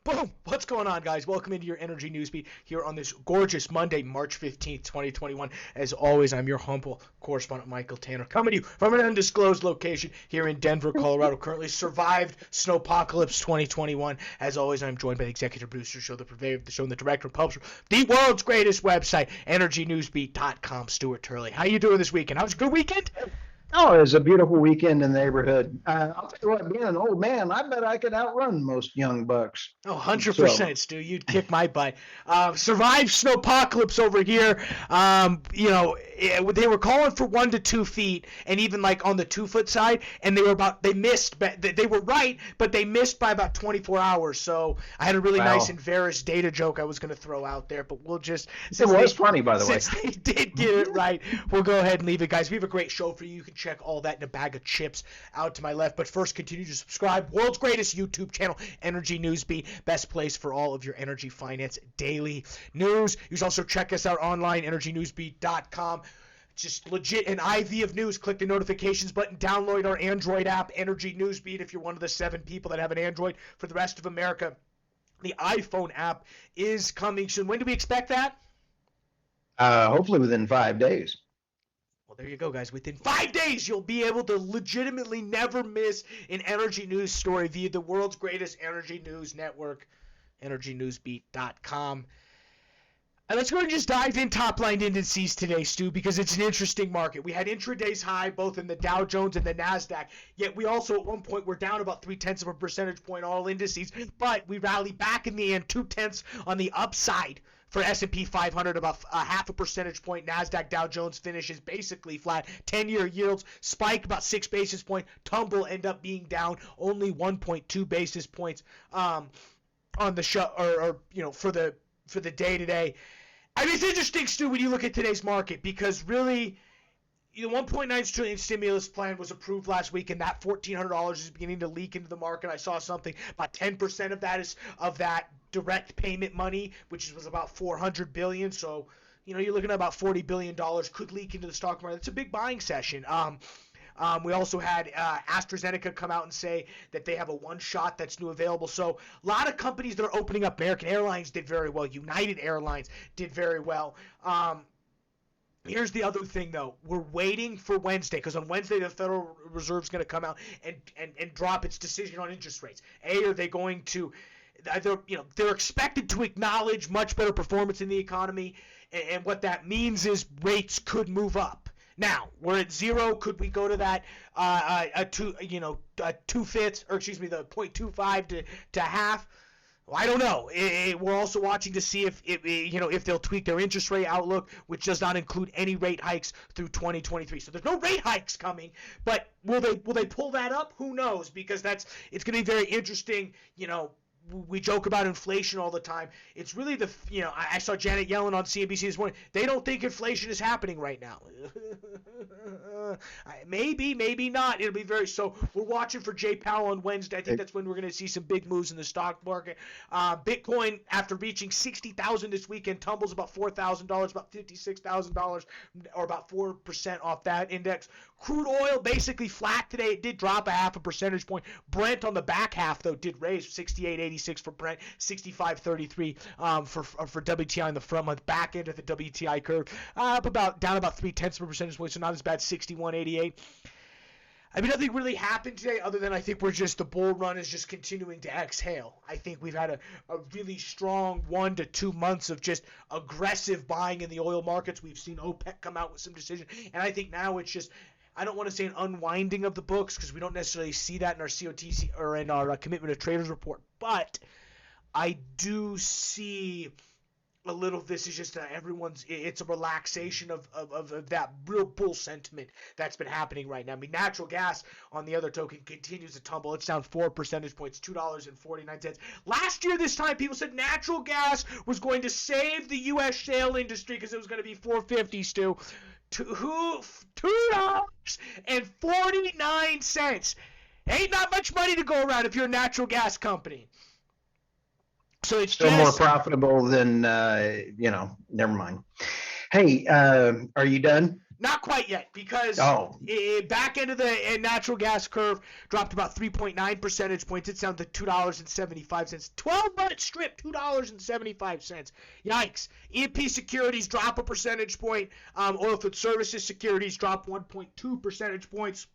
Boom! What's going on, guys? Welcome into your Energy Newsbeat here on this gorgeous Monday, March 15th, 2021. As always, I'm your humble correspondent, Michael Tanner, coming to you from an undisclosed location here in Denver, Colorado. Currently survived Snowpocalypse 2021. As always, I'm joined by the executive producer, show the purveyor of the show, and the director and publisher, the world's greatest website, EnergyNewsbeat.com, Stuart Turley. How you doing this weekend? How was a good weekend? Oh, it was a beautiful weekend in the neighborhood. I'll tell you what, being an old man, I bet I could outrun most young bucks. Oh, So, 100%, Stu. You'd kick my butt. Survived Snowpocalypse over here. They were calling for 1 to 2 feet, and even like on the 2-foot side, and they missed. They were right, but they missed by about 24 hours. So I had a really nice wow. and Varus data joke I was going to throw out there, but we'll just It was funny, by the way. since they did get it right, we'll go ahead and leave it, guys. We have a great show for you. You can check all that in a bag of chips out to my left. But first, continue to subscribe. World's greatest YouTube channel, Energy Newsbeat. Best place for all of your energy finance daily news. You can also check us out online, EnergyNewsbeat.com. Just legit an IV of news. Click the notifications button. Download our Android app, Energy Newsbeat, if you're one of the 7 people that have an Android. For the rest of America, the iPhone app is coming soon. When do we expect that? Hopefully within 5 days. Well, there you go, guys. Within 5 days, you'll be able to legitimately never miss an energy news story via the world's greatest energy news network, EnergyNewsbeat.com. And let's go and just dive in top-line indices today, Stu, because it's an interesting market. We had intraday's high both in the Dow Jones and the NASDAQ, yet we also at one point were down about 0.3 of a percentage point all indices, but we rallied back in the end 0.2 on the upside. For S&P 500, about a 0.5 percentage point. NASDAQ, Dow Jones finishes basically flat. 10-year yields spike about 6 basis points. Tumble end up being down only 1.2 basis points on the show, for the day today. I mean, it's interesting, Stu, when you look at today's market, because really, the $1.9 trillion stimulus plan was approved last week, and that $1,400 is beginning to leak into the market. I saw something about 10% of that is of that direct payment money, which was about $400 billion. So, you're looking at about $40 billion could leak into the stock market. It's a big buying session. We also had AstraZeneca come out and say that they have a one shot that's new available. So a lot of companies that are opening up. American Airlines did very well. United Airlines did very well. Here's the other thing, though. We're waiting for Wednesday, because on Wednesday the Federal Reserve's going to come out and drop its decision on interest rates. Are they going to? They're expected to acknowledge much better performance in the economy, and what that means is rates could move up. Now, we're at 0. Could we go to that the 0.25 to half? Well, I don't know. We're also watching to see if they'll tweak their interest rate outlook, which does not include any rate hikes through 2023. So there's no rate hikes coming, but will they pull that up? Who knows? Because it's going to be very interesting. We joke about inflation all the time. It's really I saw Janet Yellen on CNBC this morning. They don't think inflation is happening right now. Maybe not. It'll be so we're watching for Jay Powell on Wednesday. I think that's when we're going to see some big moves in the stock market. Bitcoin, after reaching 60,000 this weekend, tumbles about $4,000, about $56,000, or about 4% off that index. Crude oil basically flat today. It did drop a 0.5 percentage point. Brent on the back half, though, did raise 68.86 for Brent, 65.33 for WTI on the front month, back end of the WTI curve, down about 0.3 of a percentage point, so not as bad, 61.88. I mean, nothing really happened today other than I think the bull run is just continuing to exhale. I think we've had a really strong 1 to 2 months of just aggressive buying in the oil markets. We've seen OPEC come out with some decision, and I think now it's just, I don't want to say an unwinding of the books, because we don't necessarily see that in our COTC or in our commitment of traders report, but I do see a little. This is just it's a relaxation of that real bull sentiment that's been happening right now. I mean, natural gas, on the other token, continues to tumble. It's down 4 percentage points, $2.49. Last year this time, people said natural gas was going to save the U.S. shale industry because it was going to be $4.50, Stu. $2.49. Ain't not much money to go around if you're a natural gas company. So it's Still more profitable than, never mind. Hey, are you done? Not quite yet, because back end of the natural gas curve dropped about 3.9 percentage points. It's down to $2.75. 12-month strip, $2.75. Yikes. E&P securities drop a percentage point. Oilfield services securities drop 1.2 percentage points.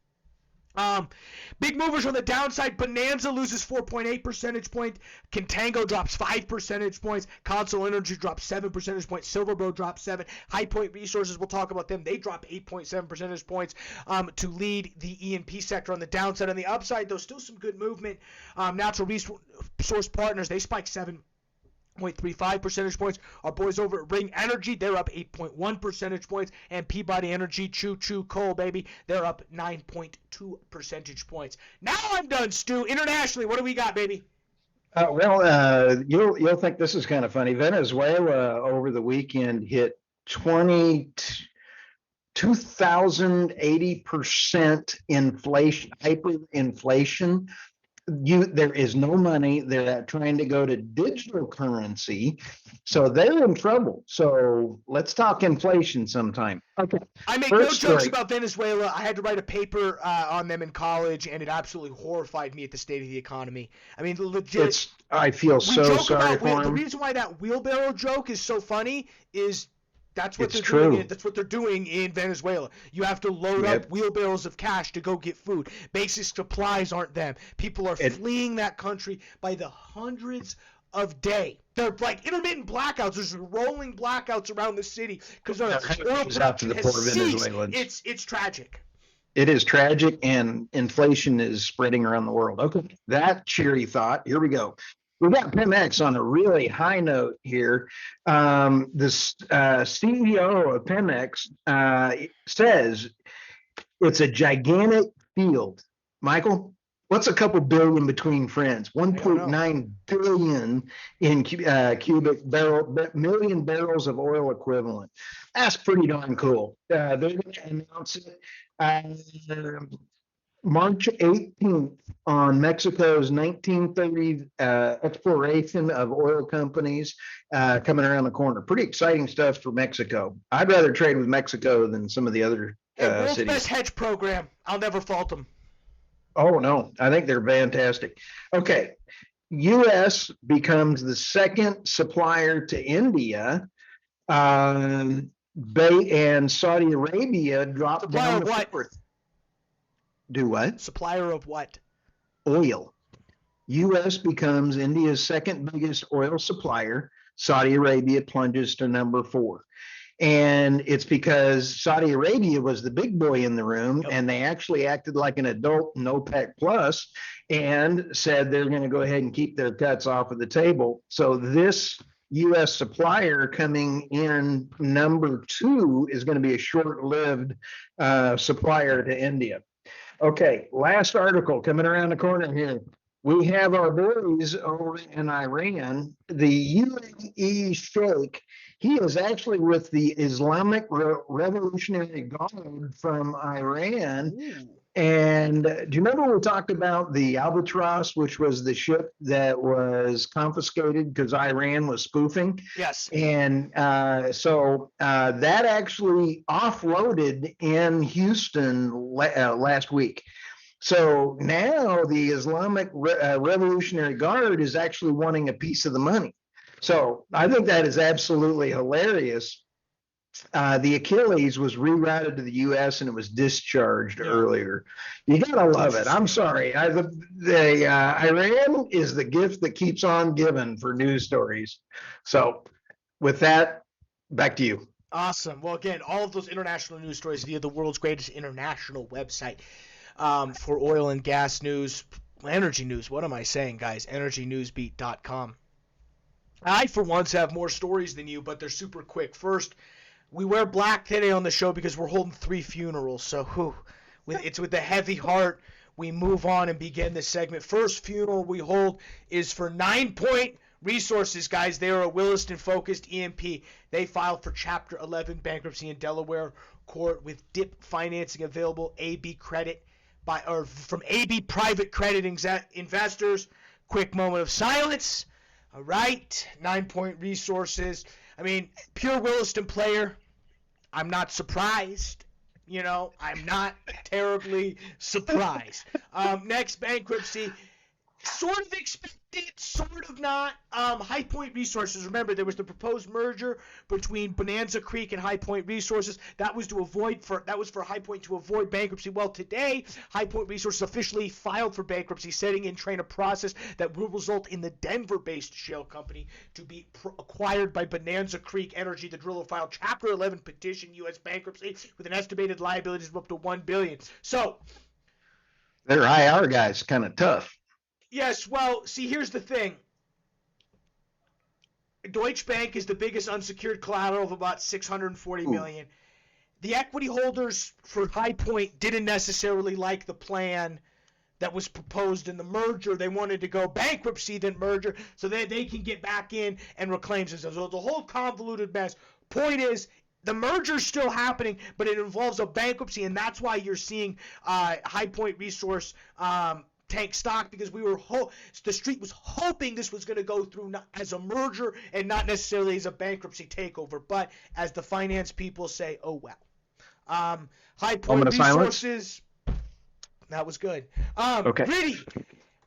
Big movers on the downside. Bonanza loses 4.8 percentage points. Contango drops 5 percentage points. Console Energy drops 7 percentage points. Silverbow drops 7. High Point Resources, we'll talk about them. They drop 8.7 percentage points to lead the E&P sector on the downside. On the upside, though, still some good movement. Natural Resource Partners, they spike 7.35 percentage points. Our boys over at Ring Energy, they're up 8.1 percentage points. And Peabody Energy, Choo Coal, baby, they're up 9.2 percentage points. Now I'm done, Stu. Internationally, what do we got, baby? You'll think this is kind of funny. Venezuela over the weekend hit 2,080% inflation, hyperinflation. There is no money. They're trying to go to digital currency, so they're in trouble. So let's talk inflation sometime. Okay. I make no jokes about Venezuela. I had to write a paper on them in college, and it absolutely horrified me at the state of the economy. I mean, legit. I feel so sorry for them. The reason why that wheelbarrow joke is so funny is that's what they're doing. That's what they're doing in Venezuela. You have to load up wheelbarrows of cash to go get food. Basic supplies aren't them. People are fleeing that country by the hundreds of days. They're like intermittent blackouts. There's rolling blackouts around the city because our oil production has ceased. It's tragic. It is tragic, and inflation is spreading around the world. Okay, that cheery thought. Here we go. We got Pemex on a really high note here. The CEO of Pemex says it's a gigantic field. Michael, what's a couple billion between friends? 1.9 billion in million barrels of oil equivalent. That's pretty darn cool. They're going to announce it March 18th on Mexico's 1930 exploration of oil companies coming around the corner. Pretty exciting stuff for Mexico. I'd rather trade with Mexico than some of the other world's cities. Best hedge program. I'll never fault them. Oh, no. I think they're fantastic. Okay. U.S. becomes the second supplier to India. And Saudi Arabia dropped down to fourth. Do what? Supplier of what? Oil. U.S. becomes India's second biggest oil supplier. Saudi Arabia plunges to number 4. And it's because Saudi Arabia was the big boy in the room, and they actually acted like an adult in OPEC Plus and said they're going to go ahead and keep their cuts off of the table. So this U.S. supplier coming in number 2 is going to be a short-lived supplier to India. Okay, last article coming around the corner here. We have our boys over in Iran. The UAE Sheikh, he is actually with the Islamic Revolutionary Guard from Iran. Ooh. And do you remember we talked about the Albatross, which was the ship that was confiscated because Iran was spoofing? Yes. And so that actually offloaded in Houston last week. So now the Islamic Revolutionary Guard is actually wanting a piece of the money. So I think that is absolutely hilarious. The Achilles was rerouted to the U.S. and it was discharged earlier. You gotta love it. I'm sorry. Iran is the gift that keeps on giving for news stories. So with that, back to you. Awesome. Well, again, all of those international news stories via the world's greatest international website for oil and gas news, energy news. What am I saying, guys? EnergyNewsBeat.com. I, for once, have more stories than you, but they're super quick. First, we wear black today on the show because we're holding 3 funerals. So it's with a heavy heart we move on and begin this segment. First funeral we hold is for 9 Point Resources, guys. They are a Williston-focused E&P. They filed for Chapter 11 bankruptcy in Delaware court with DIP financing available, AB credit from AB Private Credit Investors. Quick moment of silence. All right, 9 Point Resources. I mean, pure Williston player. I'm not surprised. I'm not terribly surprised. Next bankruptcy, sort of expected, sort of not. High Point Resources. Remember, there was the proposed merger between Bonanza Creek and High Point Resources. That was for High Point to avoid bankruptcy. Well, today, High Point Resources officially filed for bankruptcy, setting in train a process that will result in the Denver-based shale company to be acquired by Bonanza Creek Energy. The driller filed Chapter 11 petition U.S. bankruptcy with an estimated liabilities of up to $1 billion. So, their IR guy's kind of tough. yes, well, see, here's the thing. Deutsche Bank is the biggest unsecured collateral of about $640 million. The equity holders for High Point didn't necessarily like the plan that was proposed in the merger. They wanted to go bankruptcy, then merger, so that they can get back in and reclaim themselves. So it's a whole convoluted mess. Point is, the merger's still happening, but it involves a bankruptcy, and that's why you're seeing High Point Resource tank stock, because the street was hoping this was going to go through as a merger and not necessarily as a bankruptcy takeover. But as the finance people say, oh well. High Point Resources. That was good. Okay. Gritty.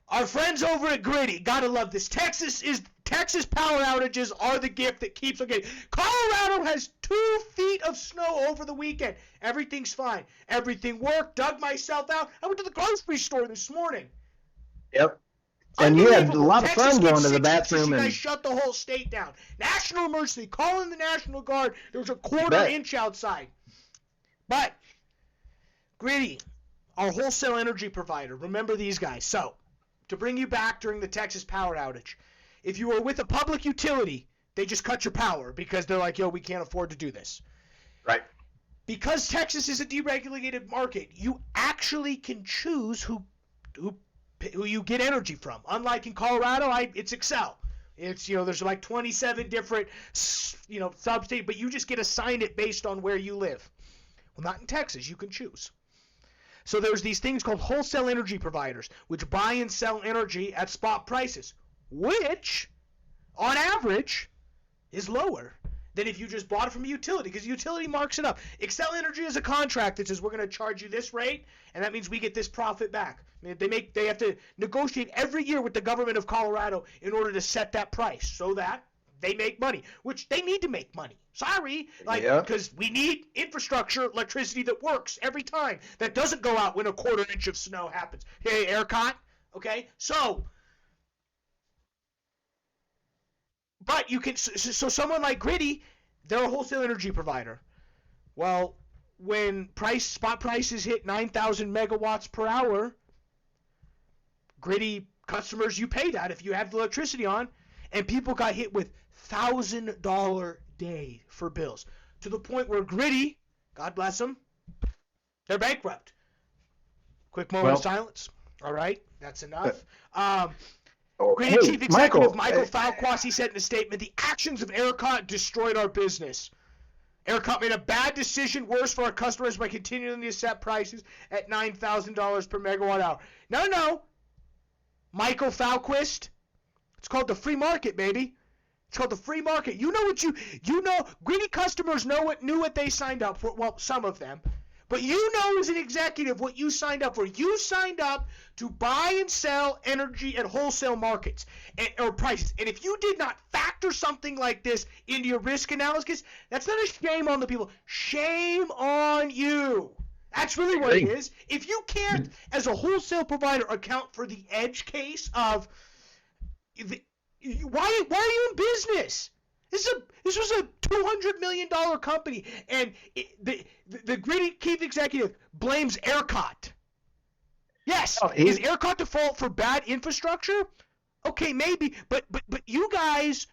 Our friends over at Gritty. Gotta love this. Texas power outages are the gift that keeps on getting. Colorado has 2 feet of snow over the weekend. Everything's fine. Everything worked. Dug myself out. I went to the grocery store this morning. Yep. And you had a lot of Texas fun going to the inches, bathroom. You and guys shut the whole state down. National emergency. Call in the National Guard. There was a quarter inch outside. But, Gritty, our wholesale energy provider. Remember these guys. So, to bring you back during the Texas power outage, if you were with a public utility, they just cut your power because they're like, yo, we can't afford to do this. Right. Because Texas is a deregulated market, you actually can choose who you get energy from. Unlike in Colorado, it's Excel. It's, there's like 27 different, sub-states, but you just get assigned it based on where you live. Well, not in Texas. You can choose. So there's these things called wholesale energy providers, which buy and sell energy at spot prices, which, on average, is lower than if you just bought it from a utility, because the utility marks it up. Xcel Energy is a contract that says we're going to charge you this rate, and that means we get this profit back. I mean, they have to negotiate every year with the government of Colorado in order to set that price so that they make money, which they need to make money. Sorry, because we need infrastructure, electricity that works every time. That doesn't go out when a quarter inch of snow happens. Hey, ERCOT, okay? So, but you can, so someone like Gritty, they're a wholesale energy provider. Well, when spot prices hit 9,000 megawatts per hour, Gritty customers, you pay that if you have the electricity on, and people got hit with $1,000 day for bills, to the point where Gritty, God bless them, they're bankrupt. Quick moment of silence. All right, that's enough. Gritty Chief Executive Michael Falquassi said in a statement, the actions of ERCOT destroyed our business. ERCOT made a bad decision, worse for our customers, by continuing to set prices at $9,000 per megawatt hour. No. Michael Falquist, it's called the free market, baby. It's called the free market. You know, Gritty customers knew what they signed up for. Well, some of them. But you know as an executive what you signed up for. You signed up to buy and sell energy at wholesale markets or prices. And if you did not factor something like this into your risk analysis, that's not a shame on the people. Shame on you. That's really what it is. If you can't, as a wholesale provider, account for the edge case of why are you in business? This was a $200 million company, and the Gritty Chief Executive blames ERCOT. Yes, is ERCOT the fault for bad infrastructure? Okay, maybe, but you guys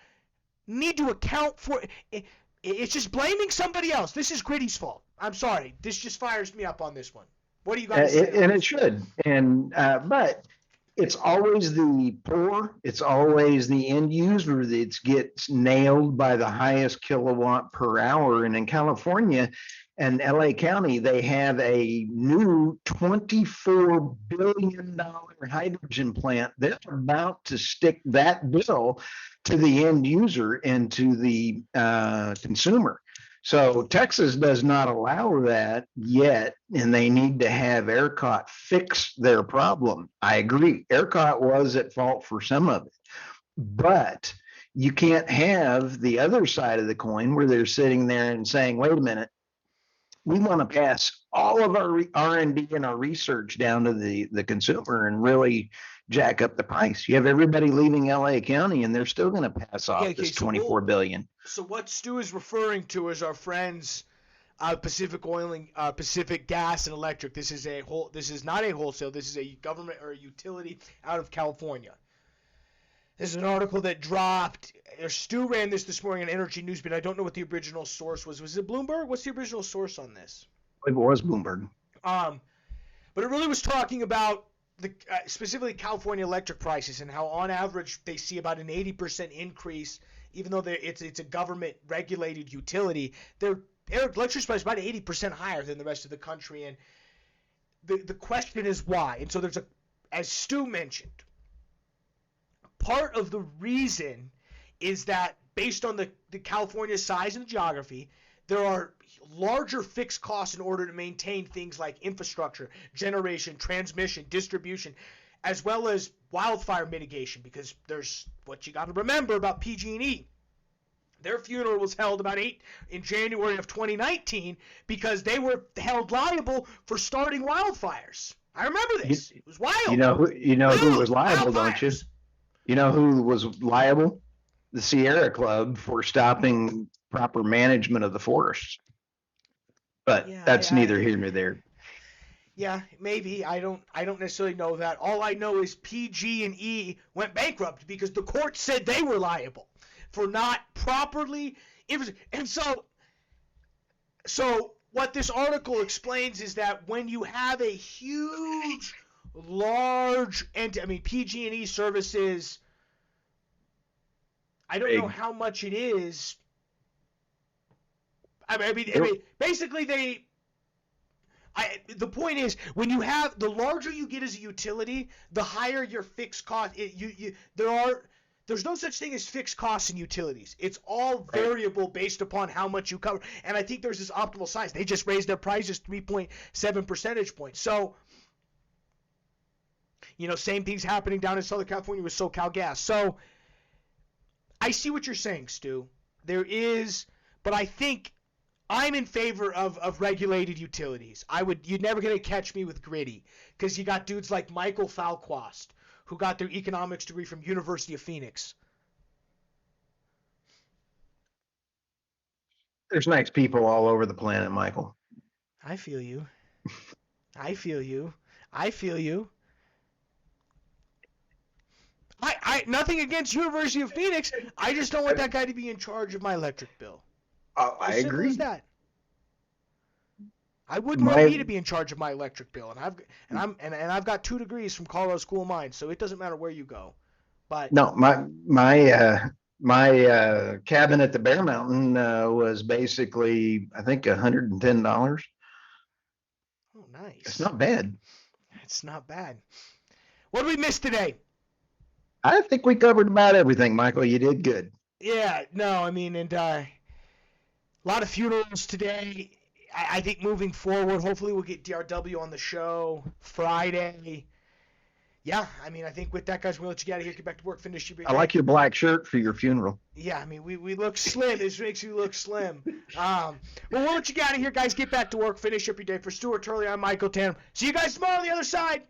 need to account for it. It's just blaming somebody else. This is Gritty's fault. I'm sorry. This just fires me up on this one. What do you guys say? And it should. And but it's always the poor. It's always the end user that gets nailed by the highest kilowatt per hour. And in California and LA County, they have a new $24 billion hydrogen plant. They're about to stick that bill to the end user and to the consumer. So Texas does not allow that yet, and they need to have ERCOT fix their problem. I agree. ERCOT was at fault for some of it, but you can't have the other side of the coin where they're sitting there and saying, wait a minute, we want to pass all of our R&D and our research down to the consumer and really jack up the price. You have everybody leaving LA County and they're still going to pass off this 24 billion. So what Stu is referring to is our friends Pacific Oil and Pacific Gas and Electric. This is not a wholesale. This is a government or a utility out of California. This is an article that dropped. Stu ran this morning on Energy News, but I don't know what the original source was. Was it Bloomberg? What's the original source on this? It was Bloomberg. But it really was talking about specifically California electric prices and how on average they see about an 80% increase, even though it's a government regulated utility. Their electricity price is about 80% higher than the rest of the country, and the question is why. And so as Stu mentioned, part of the reason is that based on the California size and geography, there are larger fixed costs in order to maintain things like infrastructure, generation, transmission, distribution, as well as wildfire mitigation, because there's what you got to remember about PG&E. Their funeral was held in January of 2019 because they were held liable for starting wildfires. I remember this. It was wild. You know who was liable, don't you? You know who was liable? The Sierra Club for stopping proper management of the forests. But that's neither here nor there. Yeah, maybe. I don't necessarily know that. All I know is PG&E went bankrupt because the court said they were liable for not properly. And so what this article explains is that when you have a huge, large, PG&E services, I don't know how much it is. I mean, basically the point is, when you have, the larger you get as a utility, the higher your fixed cost. There's no such thing as fixed costs in utilities. It's all variable based upon how much you cover. And I think there's this optimal size. They just raised their prices 3.7 percentage points. So, same thing's happening down in Southern California with SoCal Gas. So, I see what you're saying, Stu. There is, but I think I'm in favor of regulated utilities. You're never going to catch me with gritty, because you got dudes like Michael Falquast, who got their economics degree from University of Phoenix. There's nice people all over the planet, Michael. I feel you. I feel you. I nothing against University of Phoenix. I just don't want that guy to be in charge of my electric bill. I agree. As that. I wouldn't want me to be in charge of my electric bill, and I've got 2 degrees from Colorado School of Mines, so it doesn't matter where you go. But no, my cabin at the Bear Mountain was basically, I think, $110. Oh, nice. It's not bad. It's not bad. What did we miss today? I think we covered about everything, Michael. You did good. Yeah, no, and a lot of funerals today. I think moving forward, hopefully we'll get DRW on the show Friday. Yeah, I think with that, guys, we'll let you get out of here, get back to work, finish your big I like your black shirt for your funeral. Yeah, we look slim. This makes you look slim. Well, we'll let you get out of here, guys, get back to work, finish up your day. For Stuart Turley, I'm Michael Tanner. See you guys tomorrow on the other side.